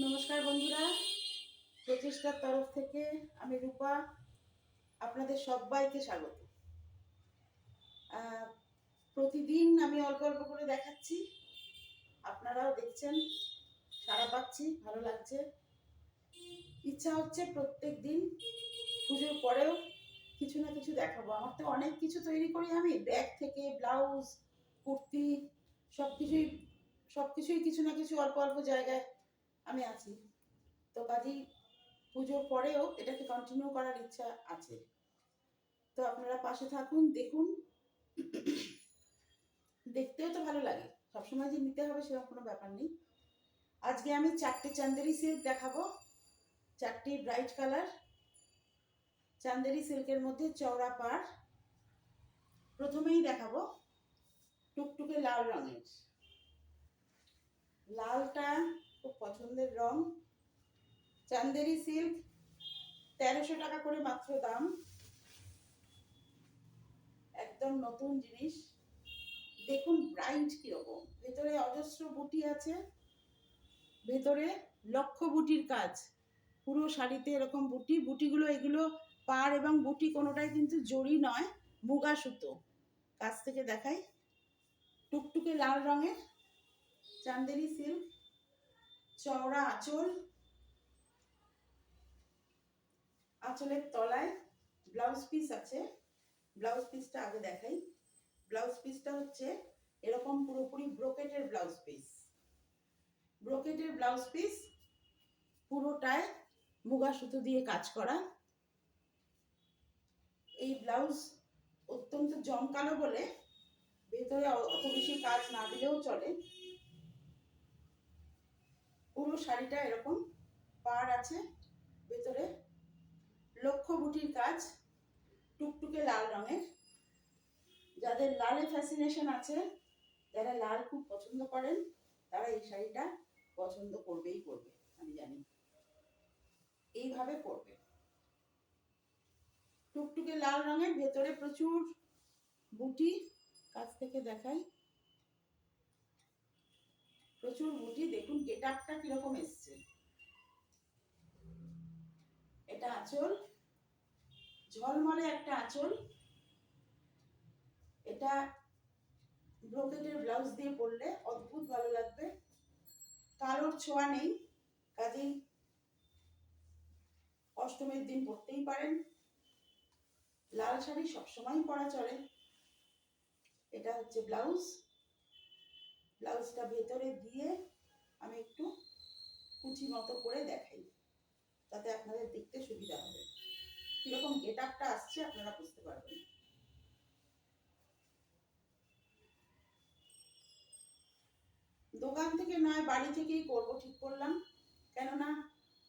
নমস্কার বন্ধুরা, প্রচেষ্টার তরফ থেকে আমি রূপা আপনাদের সবাইকে স্বাগত। প্রতিদিন আমি অল্প অল্প করে দেখাচ্ছি, আপনারাও দেখছেন, সাড়া পাচ্ছি, ভালো লাগছে। ইচ্ছা হচ্ছে প্রত্যেক দিন পুজোর পরেও কিছু না কিছু দেখাবো। আমার তো অনেক কিছু তৈরি করি, আমি ব্যাগ থেকে ব্লাউজ, কুর্তি, সবকিছুই কিছু না কিছু অল্প অল্প জায়গায় আমি আছি। তো কাজেই পুজোর পরেও এটাকে কন্টিনিউ করার ইচ্ছা আছে। তো আপনারা পাশে থাকুন, দেখুন। দেখতেও তো ভালো লাগে, সবসময় যে নিতে হবে সেরকম কোনো ব্যাপার নেই। আজকে আমি 4টে চান্দেরি সিল্ক দেখাবো, 4টি ব্রাইট কালার চান্দেরি সিল্কের মধ্যে চওড়া পাড়। প্রথমেই দেখাবো টুকটুকে লাল রঙের। লালটা খুব পছন্দের রং। চান্দেরি সিল্ক 1300 টাকা করে মাত্র দাম, একদম নতুন জিনিস। দেখুন ব্রাইট কিরকম, ভেতরে অজস্র বুটি আছে, ভেতরে লক্ষ বুটির কাজ, পুরো শাড়িতে এরকম বুটি। বুটিগুলো এগুলো পাড় এবং বুটি কোনোটাই কিন্তু জড়ি নয়, মুগা সুতো। কাছ থেকে দেখাই, টুকটুকে লাল রঙের চান্দেরি সিল্ক, চওড়া আঁচল, আঁচলের তলায় ব্লাউজ পিস আছে। ব্লাউজ পিসটা আগে দেখাই। ব্লাউজ পিসটা হচ্ছে এরকম পুরোপুরি ব্রোকেটের ব্লাউজ পিস। ব্রোকেটের ব্লাউজ পিস, পুরোটায় মুগা সুতো দিয়ে কাজ করা। এই ব্লাউজ অত্যন্ত জমকালো বলে ভেতরে অত বেশি কাজ না দিলেও চলে। পুরো শাড়িটা এরকম পাড় আছে, ভেতরে লক্ষ বুটির কাজ, টুকটুকে লাল রঙের। যাদের লালে ফ্যাসিনেশন আছে, যারা লাল খুব পছন্দ করেন, তারা এই শাড়িটা পছন্দ করবেই করবে, আমি জানি। এইভাবে পরবে, টুকটুকে লাল রঙের, ভেতরে প্রচুর বুটি। কাছ থেকে দেখাই, প্রচুর বুটি। দেখুন গেট আপটা কিরকম এসছে। এটা আঁচল, ঝলমলে একটা আঁচল। এটা ব্রোকেটের ব্লাউজ দিয়ে পরলে অদ্ভুত ভালো লাগবে। কালোর ছোঁয়া নেই, কাজেই অষ্টমীর দিন পরতেই পারেন। লাল শাড়ি সবসময় পরা চলে। এটা হচ্ছে ব্লাউজ। ব্লাউজটা ভেতরে দিয়ে আমি একটু কুচি মতো করে দেখাই, তাতে আপনাদের দেখতে সুবিধা হবে। কিরকম গেট আপটা আসছে আপনারা বুঝতে পারবেন। দোকান থেকে নয়, বাড়ি থেকেই করবো ঠিক করলাম। কেননা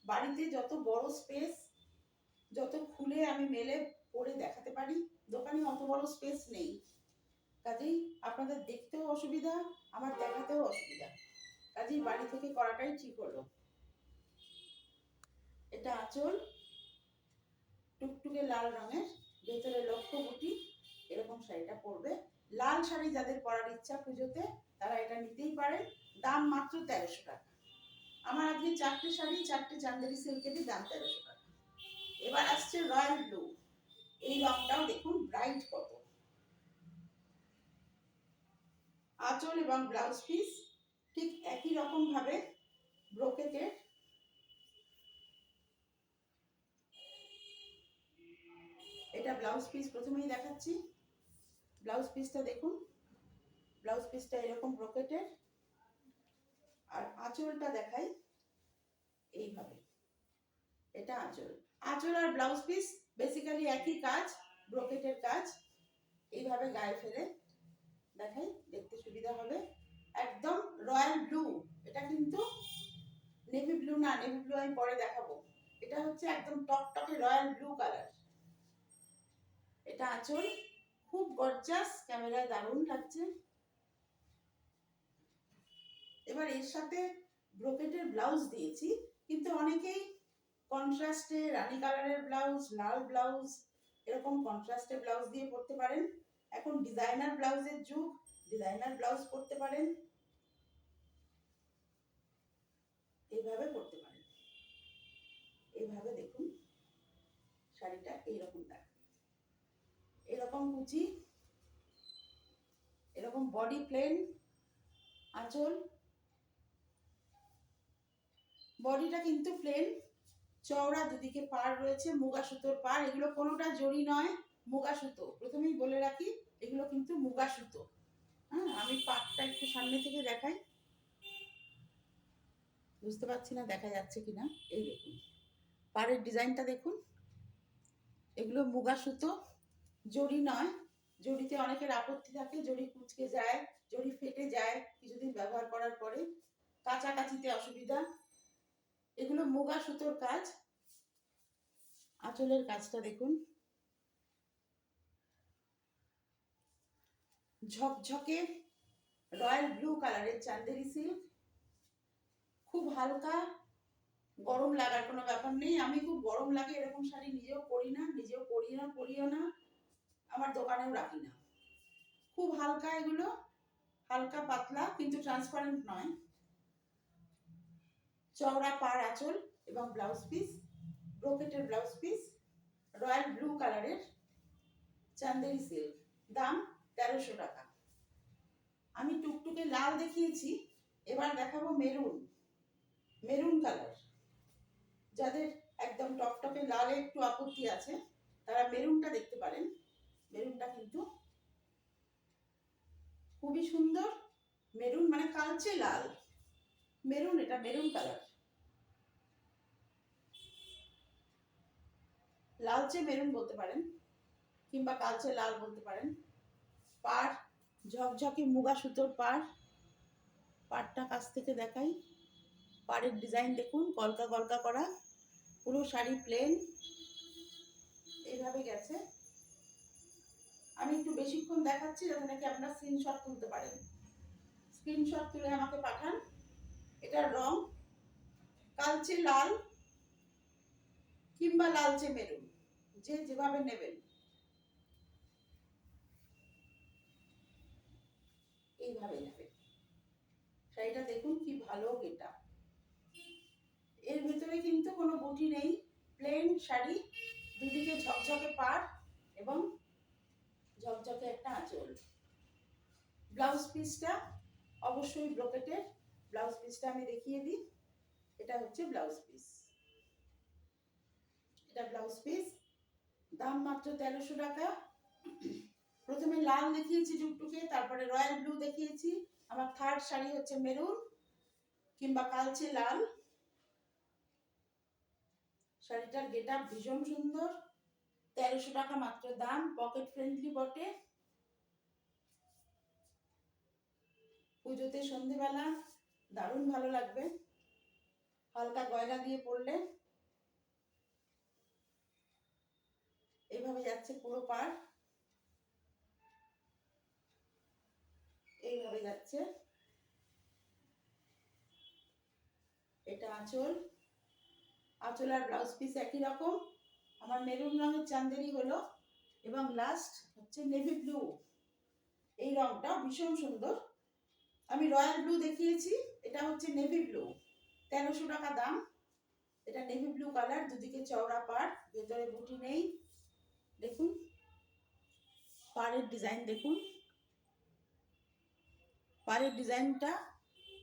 বাড়িতে যত বড় স্পেস, যত খুলে আমি মেলে পরে দেখাতে পারি, দোকানে অত বড় স্পেস নেই। কাজেই আপনাদের দেখতেও অসুবিধা, আমার দেখাতেও অসুবিধা। কাজেই বাড়ি থেকে করাটাই ঠিক হলো। এটা আঁচল, টুকটুকে লাল রঙের, ভেতরে লক্ষ বুটি। এরকম শাড়িটা পরবে। লাল শাড়ি যাদের পরার ইচ্ছা পুজোতে, তারা এটা নিতেই পারে। দাম মাত্র 1300 টাকা। আমার আজকে 4টে শাড়ি, 4টে চান্দেরি সিল্কেরই দাম 1300 টাকা। এবার আসছে রয়্যাল ব্লু। এই রংটাও দেখুন ব্রাইট কত। আঁচল এবং ব্লাউজ পিস ঠিক একই রকম ভাবে ব্রোকেটের। এটা ব্লাউজ পিস প্রথমেই দেখাচ্ছি। ব্লাউজ পিসটা দেখুন, ব্লাউজ পিসটা এরকম ব্রোকেটের। আর আঁচলটা দেখাই এইভাবে। এটা আঁচল। আঁচল আর ব্লাউজ পিস বেসিক্যালি একই কাজ, ব্রোকেটের কাজ। এইভাবে গায়ে ফেলে দেখাই, দেখতে সুবিধা হবে। একদম রয়্যাল ব্লু। এটা কিন্তু নেভি ব্লু না, নেভি ব্লু আমি পরে দেখাবো। এটা হচ্ছে একদম টকটকে রয়্যাল ব্লু কালার। এটা আঁচল, খুব গর্জাস, ক্যামেরায় দারুণ লাগছে। এবার এর সাথে ব্রোকেটের ব্লাউজ দিয়েছি, কিন্তু অনেকেই কন্ট্রাস্টে রানী কালারের ব্লাউজ, লাল ব্লাউজ, এরকম কন্ট্রাস্টে ব্লাউজ দিয়ে পরতে পারেন। এখন ডিজাইনার ব্লাউজের যুগ, ডিজাইনার ব্লাউজ পরতে পারেন। এই এইভাবে পরতে পারেন। এইভাবে দেখুন শাড়িটা এইরকম দেখ, এরকম কুচি, এরকম বডি প্লেন, আঁচল, বডিটা কিন্তু প্লেন, চওড়া, দুদিকে পাড় রয়েছে, মুগা সুতোর পাড়, এগুলো কোনোটা জড়ি নয়, মুগা সুতো। প্রথমেই বলে রাখি এগুলো কিন্তু মুগা সুতো। হ্যাঁ, আমি পাড়টা একটু সামনে থেকে দেখাই, বুঝতে পারছি না দেখা যাচ্ছে কিনা। এই দেখুন পাড়ের ডিজাইনটা দেখুন, এগুলো মুগা সুতো, জড়ি নয়। জড়িতে অনেকের আপত্তি থাকে, জড়ি কুঁচকে যায়, জড়ি ফেটে যায় কিছুদিন ব্যবহার করার পরে, কাচাকাচিতে অসুবিধা। এগুলো মুগা সুতোর কাজ। আঁচলের কাজটা দেখুন, ঝকঝকে রয়্যাল ব্লু কালারের চান্দেরি সিল্ক, খুব হালকা, গরম লাগার কোনো ব্যাপার নেই। আমি খুব গরম লাগে এরকম শাড়ি নিজেও পরি না, পরিও না, আমার দোকানেও রাখি না। খুব হালকা, এগুলো হালকা পাতলা কিন্তু ট্রান্সপারেন্ট নয়। চওড়া পাড় আঁচল এবং ব্লাউজ পিস, ব্রোকেটের ব্লাউজ পিস, রয়্যাল ব্লু কালারের চান্দেরি সিল্ক, দাম 1300 টাকা। আমি টুকটুকে লাল দেখিয়েছি, এবার দেখাবো মেরুন, মেরুন কালার। যাদের একদম টকটকে লালে একটু আপত্তি আছে তারা মেরুনটা দেখতে পারেন। মেরুনটা কিন্তু খুবই সুন্দর, মেরুন মানে কালচে লাল মেরুন, এটা মেরুন কালার, লালচে মেরুন বলতে পারেন কিংবা কালচে লাল বলতে পারেন। পাড় ঝকঝকে মুগা সুতোর পাড়, পাড়টা কাছ থেকে দেখাই, পাড়ের ডিজাইন দেখুন, কলকা কলকা করা, পুরো শাড়ি প্লেন এইভাবে গেছে। আমি একটু বেশিক্ষণ দেখাচ্ছি যাতে নাকি আপনার স্ক্রিনশট তুলতে পারেন, স্ক্রিনশট তুলে আমাকে পাঠান। এটার রং কালচে লাল কিংবা লালচে মেরুন, যে যেভাবে নেবেন। এইভাবে নেবেন। শাড়িটা দেখুন কি ভালো গেটা, এর ভিতরে কিন্তু কোনো বুটি নেই, প্লেন শাড়ি, দুদিকে ঝকঝকে পাড় এবং ঝকঝকে একটা আঁচল। ব্লাউজ পিসটা অবশ্যই ব্রোকেটের, ব্লাউজ পিসটা আমি দেখিয়ে দিই। এটা হচ্ছে ব্লাউজ পিস, এটা ব্লাউজ পিস, দাম মাত্র 1300 টাকা। প্রথমে লাল দেখিয়েছি টুকটুকে, তারপরে রয়্যাল ব্লু দেখিয়েছি, আমার থার্ড শাড়ি হচ্ছে মেরুন কিংবা কালচে লাল। শাড়িটার গেটআপ ভীষণ সুন্দর, 1300 টাকা মাত্র দাম, পকেট ফ্রেন্ডলি বটে। পুজোতে সন্ধেবেলা দারুণ ভালো লাগবে, হালকা গয়না দিয়ে পরলে। এইভাবে যাচ্ছে পুরো পাড়, এইভাবে যাচ্ছে। এটা আঁচল, আঁচল আর ব্লাউজ পিস একই রকম। আমার মেরুন রঙের চান্দেরি হলো, এবং লাস্ট হচ্ছে নেভি ব্লু, এই রংটা ভীষণ সুন্দর। আমি রয়্যাল ব্লু দেখিয়েছি, এটা হচ্ছে নেভি ব্লু, 1300 টাকা দাম। এটা নেভি ব্লু কালার, দুদিকে চওড়া পাড়, ভেতরে বুটি নেই। দেখুন পাড়ের ডিজাইন দেখুন, পাড়ের ডিজাইনটা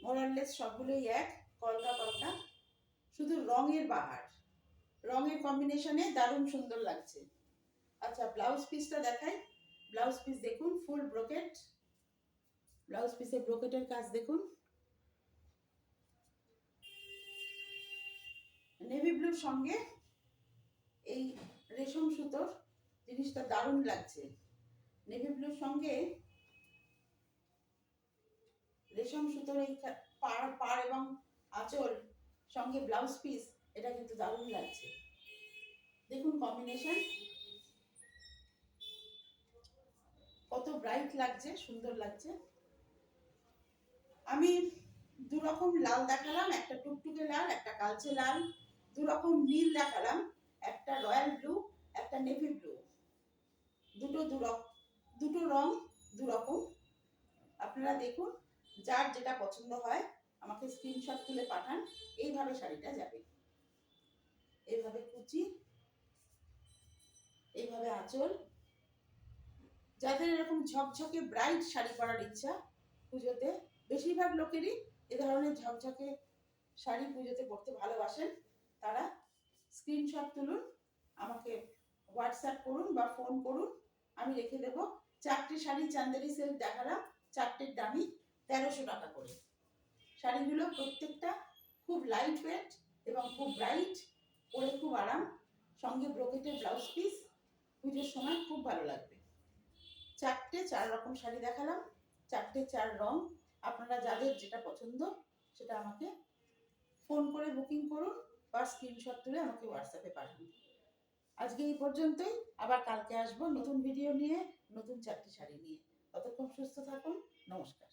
মোরাললেস সবগুলোই এক, কলকা কলকা, শুধু রঙের বাহার, রঙের কম্বিনেশনে দারুণ সুন্দর লাগছে। আচ্ছা ব্লাউজ পিসটা দেখাই, ব্লাউজ পিস দেখুন ফুল ব্রোকেট, ব্লাউজ পিসে ব্রোকেটের কাজ দেখুন, নেভি ব্লুর সঙ্গে এই রেশম সুতোর জিনিসটা দারুণ লাগছে। নেভি ব্লুর সঙ্গে রেশম সুতোর এই পাড় এবং আঁচল সঙ্গে ব্লাউজ পিস, এটা কিন্তু দারুণ লাগছে। দেখুন কম্বিনেশন কত ব্রাইট লাগছে, সুন্দর লাগছে। আমি দু রকম লাল দেখালাম, একটা টুকটুকে লাল, একটা কালচে লাল, দু রকম নীল দেখালাম, একটা রয়্যাল ব্লু, একটা নেভি ব্লু, দুটো রং দু রকম। আপনারা দেখুন যার যেটা পছন্দ হয় আমাকে স্ক্রিনশট তুলে পাঠান। এইভাবে শাড়িটা যাবে, এইভাবে কুচি, এইভাবে আঁচল। যাদের এরকম ঝকঝকে ব্রাইট শাড়ি পরার ইচ্ছা পুজোতে, বেশিরভাগ লোকেরই এ ধরনের ঝকঝকে শাড়ি পুজোতে পরতে ভালোবাসেন, তারা স্ক্রিনশট তুলুন, আমাকে হোয়াটসঅ্যাপ করুন বা ফোন করুন, আমি রেখে দেব। 4টে শাড়ি চান্দেরি সিল্ক দেখালাম, 4টের দামই 1300 টাকা করে। শাড়িগুলো প্রত্যেকটা খুব লাইট ওয়েট এবং খুব ব্রাইট, পরে খুব আরাম, সঙ্গে ব্রোকেটের ব্লাউজ পিস, পুজোর সময় খুব ভালো লাগবে। 4 রকম শাড়ি দেখালাম, 4 রং। আপনারা যাদের যেটা পছন্দ সেটা আমাকে ফোন করে বুকিং করুন বা স্ক্রিনশট তুলে আমাকে হোয়াটসঅ্যাপে পাঠান। আজকে এই পর্যন্তই, আবার কালকে আসবো নতুন ভিডিও নিয়ে, নতুন 4টে শাড়ি নিয়ে। ততক্ষণ সুস্থ থাকুন, নমস্কার।